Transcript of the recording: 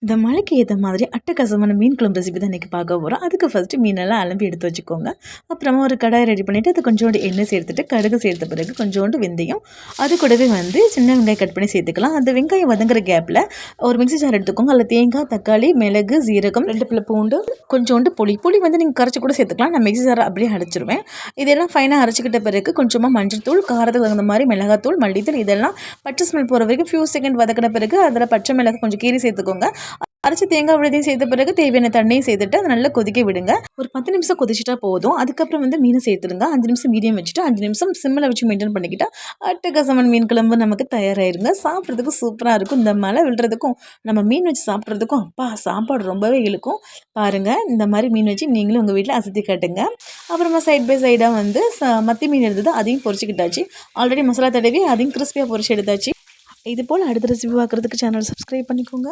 இந்த மழைக்கு ஏற்ற மாதிரி அட்டகாசமான மீன் குழம்பு ரெசிபி தான் இன்றைக்கி பார்க்க போகிறோம். அதுக்கு ஃபஸ்ட்டு மீனெல்லாம் அலம்பி எடுத்து வச்சுக்கோங்க. அப்புறமா ஒரு கடாயை ரெடி பண்ணிவிட்டு அது கொஞ்சோண்டு எண்ணெய் சேர்த்துட்டு கடுகு சேர்த்த பிறகு கொஞ்சோண்டு வெந்தயம், அது கூடவே சின்ன வெங்காயம் கட் பண்ணி சேர்த்துக்கலாம். அந்த வெங்காயம் வதங்குற கேப்பில் ஒரு மிக்ஸி ஜார் எடுத்துக்கோங்க. அதில் தேங்காய், தக்காளி, மிளகு, சீரகம், 2 பல்லு பூண்டு, கொஞ்சோண்டு புளி நீங்கள் கரைச்சி கூட சேர்த்துக்கலாம். நான் மிக்ஸி ஜாரை அப்படியே அரைச்சிருவேன். இதெல்லாம் ஃபைனாக அரைச்சிக்கிட்ட பிறகு கொஞ்சமாக மஞ்சள் தூள், காரத்துக்கு தகுந்த மாதிரி மிளகாத்தூள், மல்லித்தூள் இதெல்லாம் பச்சை ஸ்மெல் போகிற வரைக்கும் ஃபியூ செகண்ட் வதக்கின பிறகு அதில் பச்சை மிளகு கொஞ்சம் கீரி சேர்த்துக்கோங்க. அரைச்சி தேங்காய் விழுதையும் சேர்த்த பிறகு தேவையான தண்ணியும் சேர்த்துட்டு அதை நல்லா கொதிக்க விடுங்க. ஒரு 10 நிமிஷம் கொதிச்சிட்டா போதும். அதுக்கப்புறம் மீனை சேர்த்துடுங்க. 5 நிமிஷம் மீடியம் வச்சுட்டு 5 நிமிஷம் சிம்மில் வச்சு மெயின்டைன் பண்ணிக்கிட்டா அட்டகாசமான மீன் குழம்பு நமக்கு தயாராகிருங்க. சாப்பிட்றதுக்கும் சூப்பராக இருக்கும். இந்த மழை விழுறதுக்கும் நம்ம மீன் வச்சு சாப்பிட்றதுக்கும் அப்பா சாப்பாடு ரொம்பவே இழுக்கும். பாருங்கள், இந்த மாதிரி மீன் வச்சு நீங்களும் உங்கள் வீட்டில் அசத்தி காட்டுங்க. அப்புறமா சைட் பை சைடாக மத்தி மீன் இருந்தது, அதையும் பொரிச்சிக்கிட்டாச்சு. ஆல்ரெடி மசாலா தடவி அதையும் கிறிஸ்பியாக பொரிச்சு எடுத்தாச்சு. இது போல் அடுத்த ரெசிபி பார்க்குறதுக்கு சேனல் சப்ஸ்கிரைப் பண்ணிக்கோங்க.